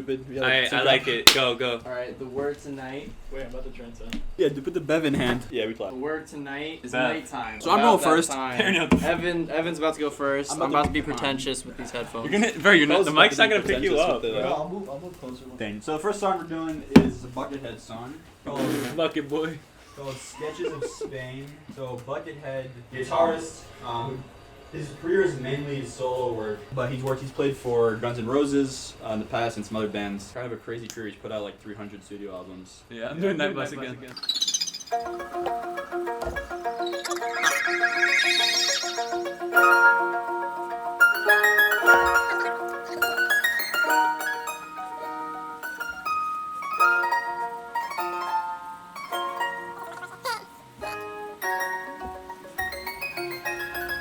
stupid. I like it. Go. Alright, the word tonight. Wait, I'm about to translate. Yeah, put the Bev in hand. Yeah, we clap. The word tonight is Bev. nighttime. So I'm going first. Evan's about to go first. I'm about to be pretentious with these headphones. You're not. The mic's not gonna pick you up. I'll move closer. Thing. So the first song we're doing is a Buckethead song called Bucket boy. Sketches of Spain. So Buckethead, guitarist. His career is mainly solo work, but he's played for Guns N' Roses in the past and some other bands. Kind of a crazy career. He's put out like 300 studio albums. Yeah, I'm doing Night Bus again.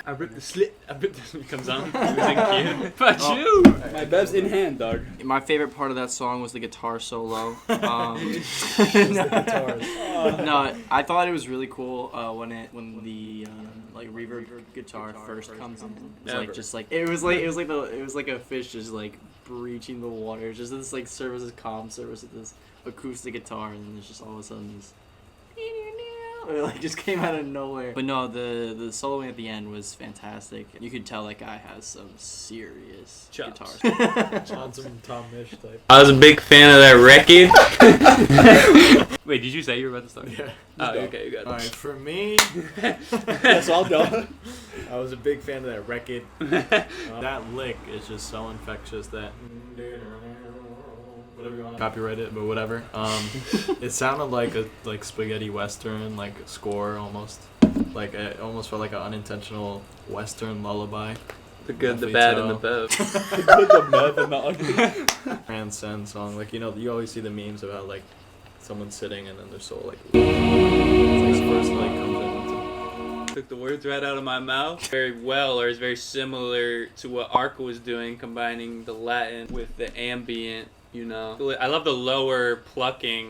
I ripped the slit. I ripped this when it comes on. But you! My Bev's in hand, dog. My favorite part of that song was the guitar solo. No, I thought it was really cool when the like reverb guitar first comes in. It was like a fish just like breaching the water. Just this like calm service with this acoustic guitar, and then there's just all of a sudden this. It like just came out of nowhere. But no, the soloing at the end was fantastic. You could tell that guy has some serious chops. Guitars. On some Tom Misch type. I was a big fan of that record. Wait, did you say you were about to start? Yeah. Oh, okay, you got it. Alright, for me, That's all done. I was a big fan of that record. That lick is just so infectious that whatever you want to copyright it, but whatever. It sounded like a spaghetti western, like a score almost. Like it almost felt like an unintentional western lullaby. The good, the bad, and the bev. The good, the Bev, and the ugly. Transcend song, like you always see the memes about like someone sitting and then their soul like it's like first like comes in. Took the words right out of my mouth. Very well, or is very similar to what Arca was doing, combining the Latin with the ambient. I love the lower plucking.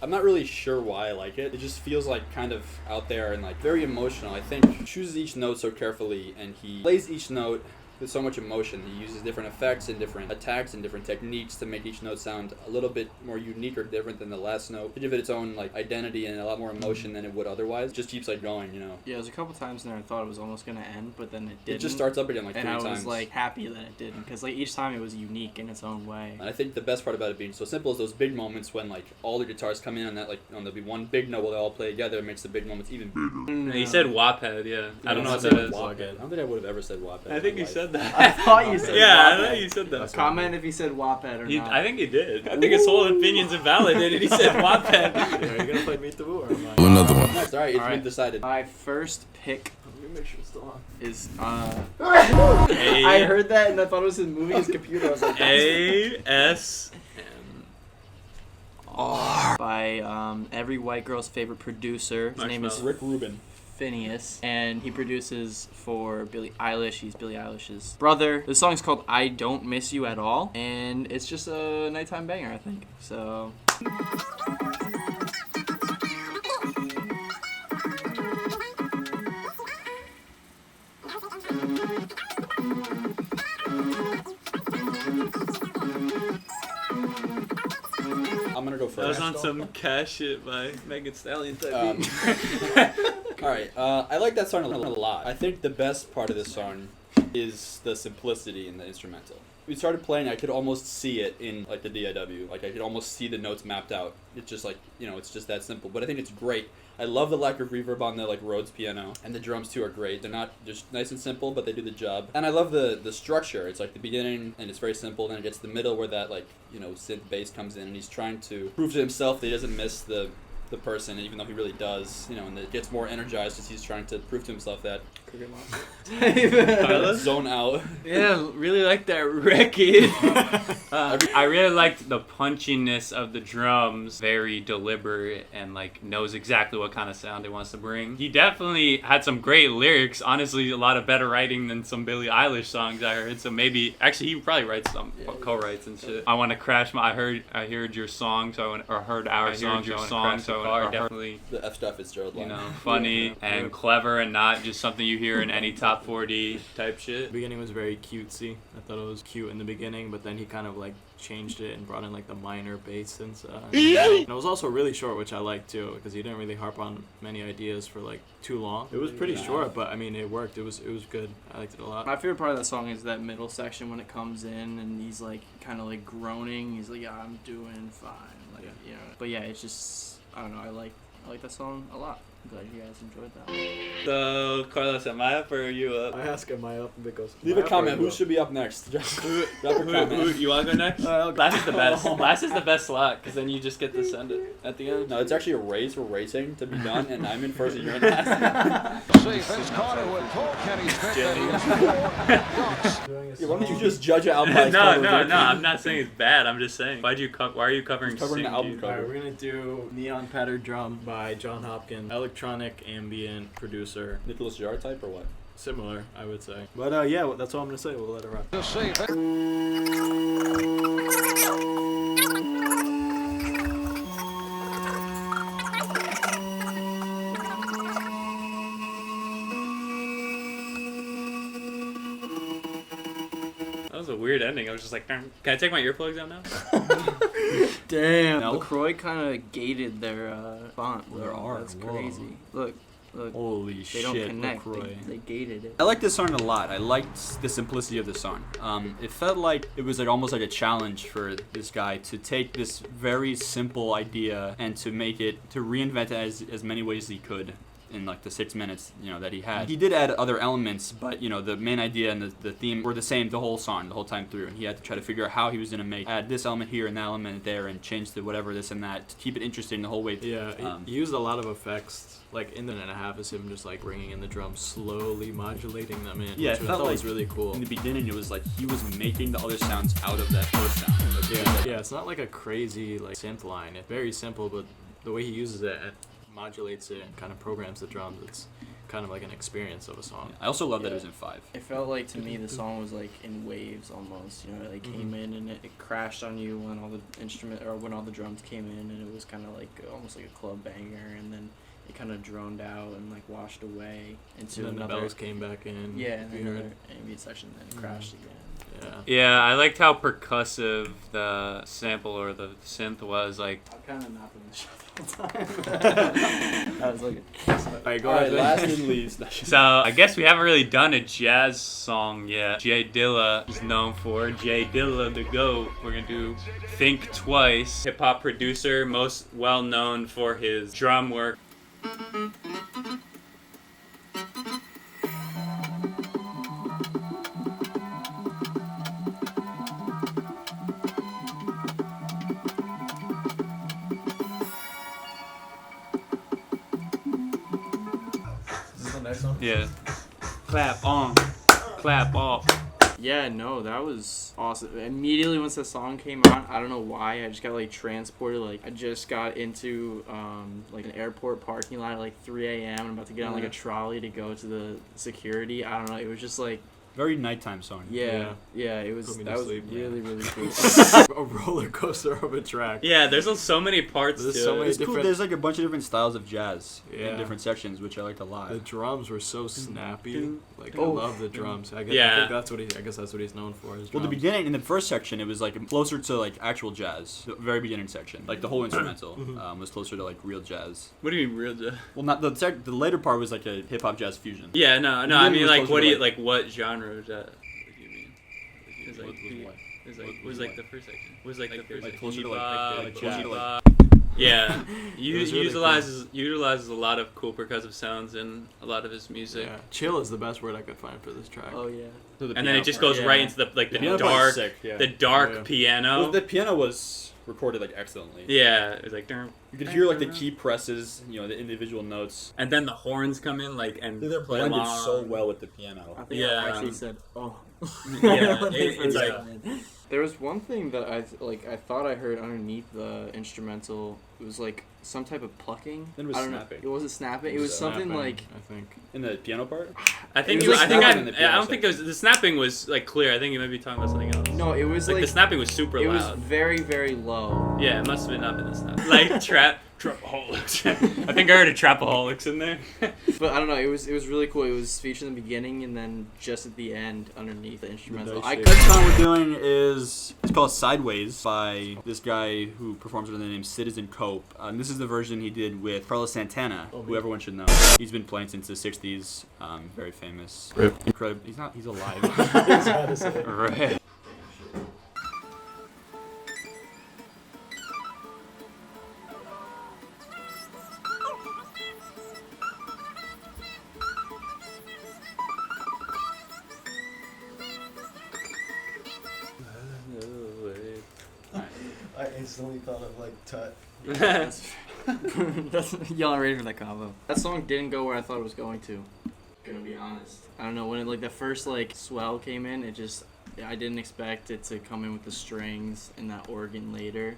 I'm not really sure why I like it. It just feels like kind of out there and like very emotional. I think he chooses each note so carefully and he plays each note with so much emotion. He uses different effects and different attacks and different techniques to make each note sound a little bit more unique or different than the last note. To give it its own like identity and a lot more emotion than it would otherwise. It just keeps like going, Yeah, there's a couple times in there I thought it was almost gonna end, but then it didn't. It just starts up again like three times. And I was like happy that it didn't, because like each time it was unique in its own way. And I think the best part about it being so simple is those big moments when like all the guitars come in and that like there'll be one big note where they all play together. It makes the big moments even bigger. He said WAPhead, yeah. I don't know what that is. I don't think I would have ever said WAPhead. I think you said that. I thought you said I know you said that. Comment if he said WAPhead or not. I think he did. I think his whole opinion's invalidated. He said WAPhead. Are you gonna play Meet the Woo or am I? Another one. Nice, alright, it's been decided. My first pick Let me make sure it's still on. is I heard that and I thought it was his movie, his computer. I was like, ASMR by every white girl's favorite producer. His name is Rick Rubin. Phineas, and he produces for Billie Eilish. He's Billie Eilish's brother. The song's called I Don't Miss You At All, and it's just a nighttime banger, I think. So... I'm gonna go first. That was on some cash shit by Megan Stallion type. Alright, I like that song a lot. I think the best part of this song is the simplicity in the instrumental. We started playing, I could almost see it in like the DIW. Like I could almost see the notes mapped out. It's just like, it's just that simple. But I think it's great. I love the lack of reverb on the like Rhodes piano, and the drums too are great. They're not just nice and simple, but they do the job. And I love the structure. It's like the beginning, and it's very simple. Then it gets to the middle where that like synth bass comes in, and he's trying to prove to himself that he doesn't miss the person, even though he really does, and it gets more energized as he's trying to prove to himself that zone out. Yeah, really like that record. I really liked the punchiness of the drums. Very deliberate and like knows exactly what kind of sound he wants to bring. He definitely had some great lyrics. Honestly, a lot of better writing than some Billie Eilish songs I heard. So maybe actually he probably writes some co-writes and shit. I want to crash my. I heard your song, so I heard our song. Definitely The F. Fitzgerald line. funny and clever and not just something you hear in any top 40 type The shit. beginning was very cutesy. I thought it was cute in the beginning, but then he kind of like changed it and brought in like the minor bass inside. And it was also really short, which I liked too, because he didn't really harp on many ideas for like too long. It was pretty short, but I mean it worked. It was good. I liked it a lot. My favorite part of that song is that middle section when it comes in and he's like kind of like groaning. He's like, "Yeah, I'm doing fine." Like, you know. But yeah, it's just I don't know. I like that song a lot. I'm glad you guys enjoyed that one. So, Carlos, am I up or are you up? I ask am I up because Leave a comment. Who should be up next? Drop a comment. You want to go next? Last is the best. Last is the best slot because then you just get to send it at the end. No, it's actually a race. We're racing to be done, and I'm in first and you're in last. See Vince Carter with Paul Kenny's victory. Yeah, why don't you just judge an album by its No, cover? I'm not saying it's bad. I'm just saying. Why are you covering Covering the Sing, album dude? cover. Alright, we're gonna do Neon Pattern Drum by John Hopkins, electronic ambient producer. Nicholas Jar type or what? Similar, I would say. But yeah, that's all I'm gonna say. We'll let it rock. To see Vince That was a weird ending. I was just like, "Darn." Can I take my earplugs out now? Damn. No. LaCroix kind of gated their font. Their R, That's whoa. crazy. Look. Holy They don't connect. They gated it. I like this song a lot. I liked the simplicity of the song. It felt like it was like almost like a challenge for this guy to take this very simple idea and to make it, to reinvent it as many ways as he could in like the 6 minutes, you know, that he had. He did add other elements, but you know, the main idea and the theme were the same the whole song, the whole time through. And he had to try to figure out how he was gonna add this element here and that element there and change the whatever this and that to keep it interesting the whole way through. Yeah, he used a lot of effects. Like in the and a half is him just like bringing in the drums, slowly modulating them in. Yeah, which it I felt thought like was really cool. In the beginning, it was like he was making the other sounds out of that first sound. Like, Yeah, it's not like a crazy like synth line. It's very simple, but the way he uses it, it modulates it and kind of programs the drums. It's kind of like an experience of a song. I also love that it was in 5. It felt like to me the song was like in waves almost. You know, it like came in and it crashed on you when all the when all the drums came in, and it was kind of like almost like a club banger, and then it kind of droned out and like washed away into And then another. the bells came back in. Yeah, and You then heard- another ambient section, and then it crashed again. Yeah. Yeah, I liked how percussive the sample or the synth was. Like, I'm kind of napping the show the whole time. I was like, Alright, go All right, ahead. last and least. so I guess we haven't really done a jazz song yet. Jay Dilla is known for Jay Dilla the GOAT. We're gonna do Think Twice. Hip hop producer, most well known for his drum work. Is this the next one? Yeah. Clap on, clap off. yeah, no, that was awesome. Immediately once the song came on, I don't know why, I just got like transported. Like I just got into like an airport parking lot at like 3 a.m. I'm about to get on like a trolley to go to the security. I don't know. It was just like Very nighttime song. yeah. It was Put me to that was sleep, yeah. really cool. A roller coaster of a track. Yeah, there's so many parts There's to so it. many It's cool. different- There's like a bunch of different styles of jazz Yeah. in different sections, which I liked a lot. The drums were so snappy. Like I Oh. love the drums. I Yeah. think that's what I guess that's what he's known for. His Well, the drums. beginning in the first section, it was like closer to like actual jazz. The very beginning section, like the whole instrumental, was closer to like real jazz. What do you mean real jazz? Well, not the later part was like a hip hop jazz fusion. Yeah, no. The I beginning mean, was like, closer what to, do you like- what genre of jazz? What do you mean? It's like, What was what? it's like, What was was like what? the first section. Was like the first like section. closer to, like, Bebop, like closer to, like- bebop. Yeah, It was really utilizes a lot of cool percussive sounds in a lot of his music. Yeah. Chill is the best word I could find for this track. Oh yeah. So the And then piano it just part. goes Yeah. right into the like the piano part dark, is sick, yeah. the dark Yeah. piano. Well, the piano was recorded like excellently. Yeah, it was like, "Dun." You could hear like the key presses, you know, the individual notes. And then the horns come in like and They're play blended along. so well with the piano. I think Yeah. I actually said, "Oh." Yeah, When they it's first like- got in. There was one thing that I thought I heard underneath the instrumental. It was like some type of plucking. Then it was I don't snapping. know. It wasn't snapping. It was something Snapping, like I think. In the piano part. I think It you, was I think snapping in the I piano don't think it was the snapping was like clear. I think you might be talking about something else. No, it was Like like the snapping was super it was loud. very, very low. Yeah, it must have not been the snap. Like trapaholics. I think I heard a trapaholics in there. But I don't know. It was really cool. It was featured in the beginning and then just at the end underneath the instrumental. nice Next song we're doing is it's called Sideways by this guy who performs under the name Citizen Cope. This is the version he did with Carlos Santana, who everyone should know. He's been playing since the '60s. Very famous. Incredible. He's alive. Right. I instantly thought of like Tut. Y'all are ready for that combo. That song didn't go where I thought it was going to. Gonna be honest. I don't know, when it, like the first like swell came in, I didn't expect it to come in with the strings and that organ later.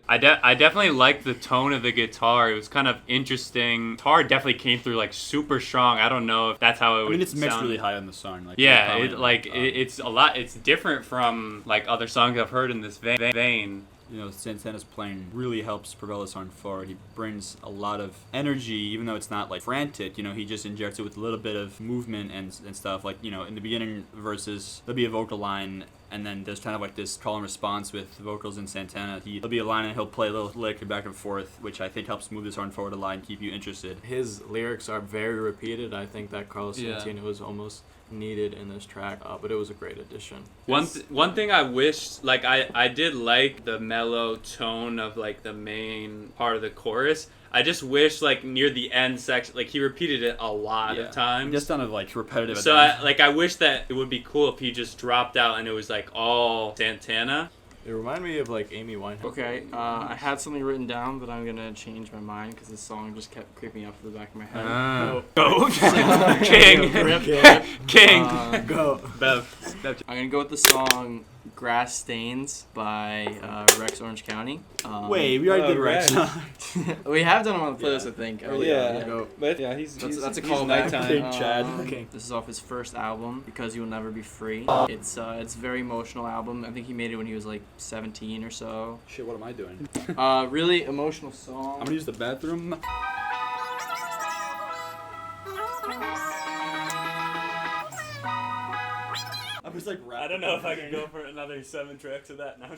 I definitely liked the tone of the guitar. It was kind of interesting. Guitar definitely came through like super strong. I don't know if that's how it would. I mean, it's mixed sound. really high on the song. Like, Yeah, it's a lot. It's different from like other songs I've heard in this vein. You know, Santana's playing really helps propel the song forward. He brings a lot of energy, even though it's not like frantic. You know, he just injects it with a little bit of movement and stuff. Like, you know, in the beginning verses, there'll be a vocal line, and then there's kind of like this call and response with the vocals in Santana. There'll be a line and he'll play a little lick back and forth, which I think helps move the song forward a line, keep you interested. His lyrics are very repeated. I think that Carlos Santana was almost needed in this track, but it was a great addition. One thing I wish, like I did like the mellow tone of like the main part of the chorus. I just wish like near the end section, like he repeated it a lot of times. Just kind of like repetitive. So I wish that it would be cool if he just dropped out and it was like all Santana. It reminded me of like Amy Winehouse. Okay, I had something written down, but I'm gonna change my mind because this song just kept creeping up to the back of my head. Go, King, King, Go. Bev. I'm gonna go with the song "Grass Stains" by Rex Orange County. Wait, we already did Rex. We have done him on the playlist, I think. Yeah. But yeah, That's a he's callback. nighttime. King Chad. Okay. This is off his first album, Because You Will Never Be Free. It's a very emotional album. I think he made it when he was like 17 or so. Shit, what am I doing? Really emotional song. I'm gonna use the bathroom. I was like, I don't know if I can go for another 7 tracks of that now.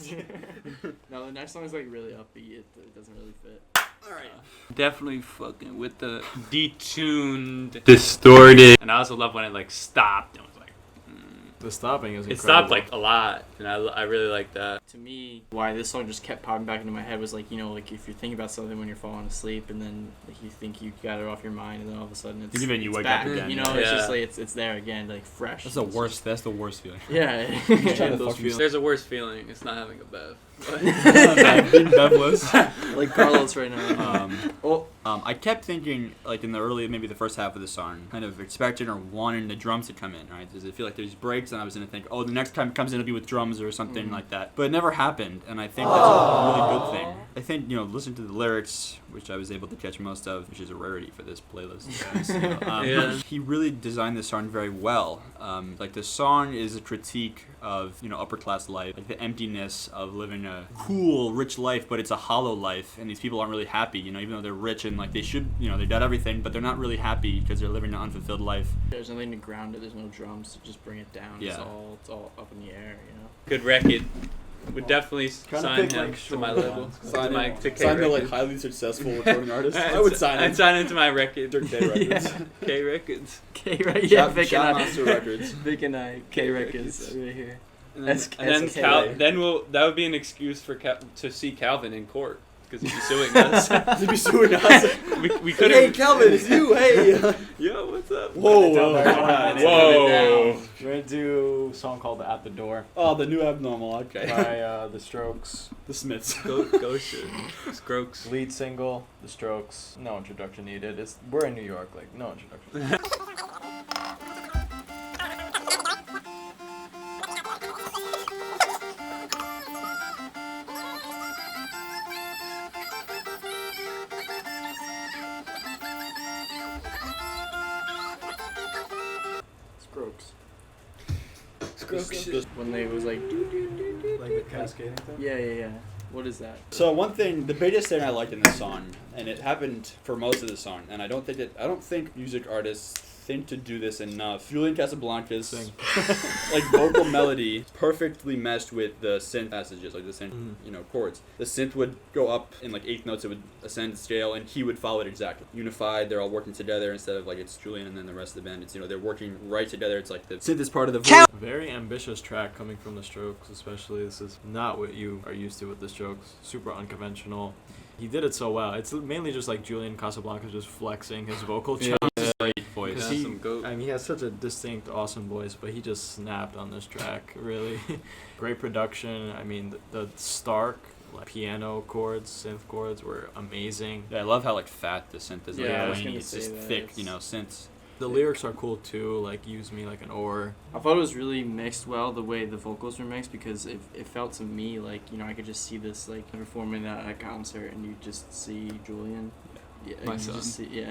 No, the next song is like really upbeat. It doesn't really fit. Alright. Definitely fucking with the detuned, distorted, and I also love when it like stopped and was like. The stopping is incredible. It stopped like a lot, and I really like that. To me, why this song just kept popping back into my head was like, you know, like if you're thinking about something when you're falling asleep, and then like you think you got it off your mind, and then all of a sudden it's And then you it's wake back, up again. You know, Yeah. it's just like it's there again, like fresh. That's the worst. That's the worst feeling. Yeah. Those feelings. There's a worse feeling. It's not having a bev. Being bevless. Like Carlos right now. I kept thinking, like in the early, maybe the first half of the song, kind of expecting or wanting the drums to come in, right? Does it feel like there's breaks, and I was gonna think, oh, the next time it comes in, it'll be with drums or something like that. But it never happened, and I think that's a really good thing. I think, you know, listen to the lyrics, which I was able to catch most of, which is a rarity for this playlist. He really designed this song very well. Like the song is a critique of, you know, upper class life, like the emptiness of living a cool, rich life, but it's a hollow life, and these people aren't really happy, you know, even though they're rich and like they should, you know, they've got everything, but they're not really happy because they're living an unfulfilled life. There's nothing to ground it. There's no drums to just bring it down. Yeah. It's all up in the air, you know. Good record. Would definitely Kinda sign pick, him like, to my short label. ones. To K Sign to like Records. highly successful recording artist. I would sign I'd him. sign him to my record. To K Records. K Records. K right, yeah, Vic and I. Shoutmaster Records. Vic and I. K Records right here. And then, then would be an excuse for to see Calvin in court because he'd be suing us. He'd be suing us. we could Hey, have. Calvin, it's you. Hey. Yo, what's up? Whoa. Whoa. We're gonna do a song called "At the Door" Oh, the new abnormal. Okay. by The Strokes. The Smiths. Go shit. Strokes. Lead single, The Strokes. No introduction needed. We're in New York, like no introduction. Strokes. when they was like, Like the cascading thing? yeah. What is that? So one thing, the biggest thing I liked in this song, and it happened for most of the song, and I don't think music artists think to do this enough. Julian Casablancas, like vocal melody, perfectly meshed with the synth passages, like the synth, chords. The synth would go up in like eighth notes, it would ascend scale, and he would follow it exactly. Unified, they're all working together instead of like it's Julian and then the rest of the band. It's they're working right together. It's like the synth is part of the voice. Very ambitious track coming from the Strokes, especially. This is not what you are used to with the Strokes. Super unconventional. He did it so well. It's mainly just like Julian Casablancas just flexing his vocal chops. Great voice. Because he has such a distinct, awesome voice, but he just snapped on this track, really. Great production. I mean, the stark piano chords, synth chords were amazing. Yeah, I love how like fat the synth is. Yeah, I was like, gonna it's say just that. thick, synths. The lyrics are cool too, like use me like an oar. I thought it was really mixed well, the way the vocals were mixed, because it felt to me like, I could just see this like performing at a concert and you just see Julian. Yeah, My you son. just see,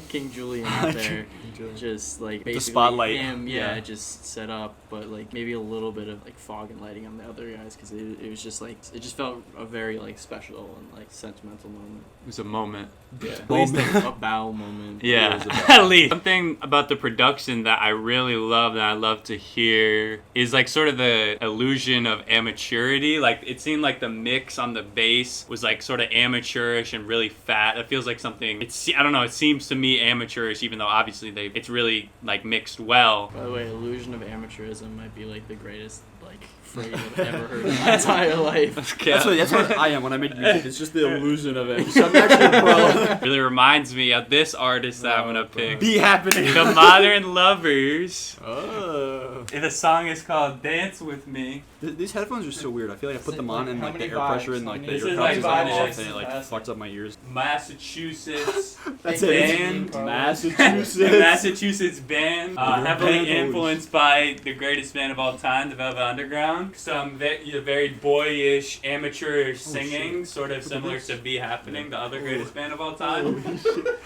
King Julian out there, Julian. just like basically The spotlight. him, Yeah. just set up, but like maybe a little bit of like fog and lighting on the other guys, because it was just like it just felt a very like special and like sentimental moment. It was a moment. Yeah, at least a bow moment. Yeah, at least. Something about the production that I really love and I love to hear is like sort of the illusion of amateurity. Like it seemed like the mix on the bass was like sort of amateurish and really fat. It feels like something. I don't know. It seems to me amateurish, even though obviously it's really like mixed well. By the way, illusion of amateurism might be like the greatest like phrase I've ever heard in my entire life. That's what I am when I make music. It's just the illusion of it. So I'm actually pro. Really reminds me of this artist that I'm gonna pick. Be happening. The Modern Lovers. Oh. And the song is called "Dance with Me." These headphones are so weird. I feel like I put them on and how like the many air pressure vibes? and like the This ear is cups like is on vibes. off and it like fucks up my ears. Massachusetts That's band. it. Massachusetts. The Massachusetts band, heavily Band. influenced by the greatest band of all time, the Velvet Underground. Some very boyish, amateurish singing, sort of similar to Be Happening, the other greatest band of all time.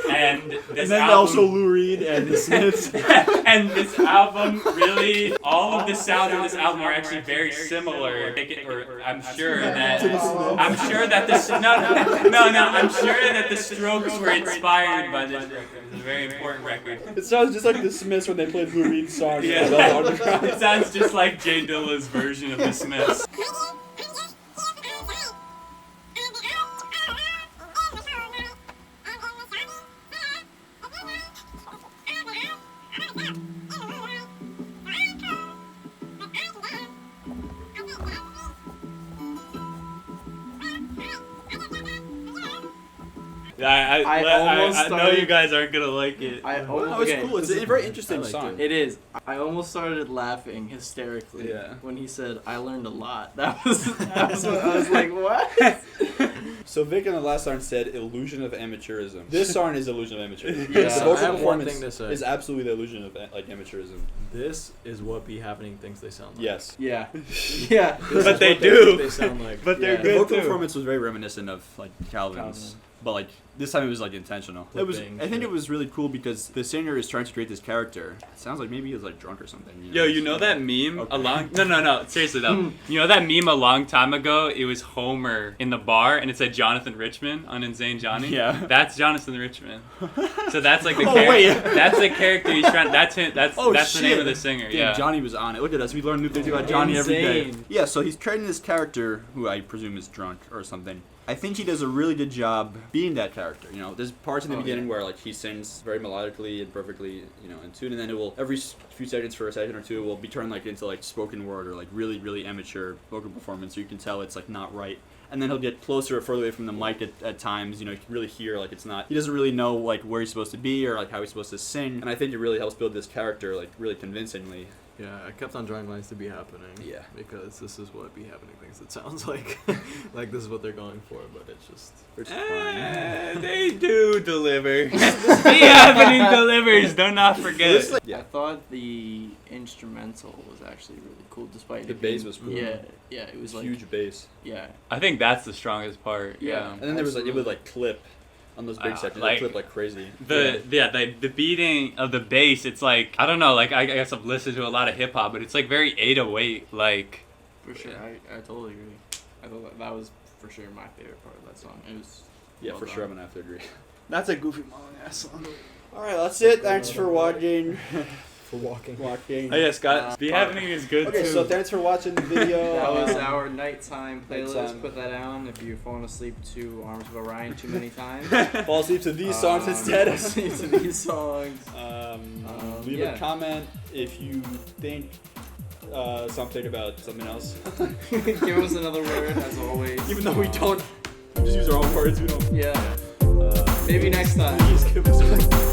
And this And then album, also Lou Reed and the Smiths. and this album really, all of the sounds of this album are actually very similar. I'm sure that the Strokes were inspired by this record. It's a very important record. It sounds just like the Smiths when they played Lou Reed's song. Yeah. Velvet Underground. It sounds just like Jay Dilla's version of the Smiths. I know you guys aren't gonna like it. No, it's cool. It's a very interesting song. It is. I almost started laughing hysterically when he said, "I learned a lot." That was what I was like, what? So Vic in the last song said illusion of amateurism. This song is illusion of amateurism. Yeah. The So I vocal have one performance thing to say. is absolutely the illusion of like amateurism. This is what Be Happening thinks they sound like. Yes. Yeah. Yeah. This But is they what do. think they sound like. But they're Yeah. The good vocal too. performance was very reminiscent of like Calvin's. But like this time it was like intentional. It was. Flipping I think shit. it was really cool because the singer is trying to create this character. It sounds like maybe he was like drunk or something. Yo, you know that meme Okay. No, seriously though. You know that meme a long time ago? It was Homer in the bar and it said Jonathan Richman on Insane Johnny. Yeah. That's Jonathan Richman. So that's like the Oh, character. wait. That's the character he's trying. That's him. That's Oh, the name shit. of the singer. Damn, Yeah. Johnny was on it. Look at us. We learn new things about Johnny every day. Insane. Yeah, so he's creating this character who I presume is drunk or something. I think he does a really good job being that character. There's parts in the beginning where like he sings very melodically and perfectly, in tune, and then it will every few seconds for a second or two it will be turned like into like spoken word or like really really amateur vocal performance. So you can tell it's like not right. And then he'll get closer or further away from the mic at times. You can really hear like it's not. He doesn't really know like where he's supposed to be or like how he's supposed to sing. And I think it really helps build this character like really convincingly. Yeah, I kept on drawing lines to Be Happening. Yeah. Because this is what Be Happening thinks it sounds like. Like this is what they're going for, but it's just. Which is fine. They do deliver. Be Happening delivers. Do not forget. Yeah. I thought the instrumental was actually really cool, despite The it being- bass was cool. Yeah, it was like Huge bass. yeah. I think that's the strongest part. Yeah. And then there was like it would like clip on those big sections. Like, They clip like crazy. The beating of the bass, it's like, I don't know, like I guess I've listened to a lot of hip hop, but it's like very 808, like. For sure, I totally agree. I thought that was for sure my favorite part of that song. It was well for done. sure, I'm gonna have to agree. That's a goofy long ass song. All right, that's it. Thanks for watching. For walking. Oh yeah, Scott. The happening is good Okay, too. so thanks for watching the video. That was our nighttime playlist. Nighttime. Put that on if you've fallen asleep to Arms of Orion too many times. Fall asleep to these songs instead. Asleep to these songs. Leave a comment if you think something about something else. Give us another word, as always. Even though we don't, we just use our own words. We don't. Yeah. Maybe next time. Please give us.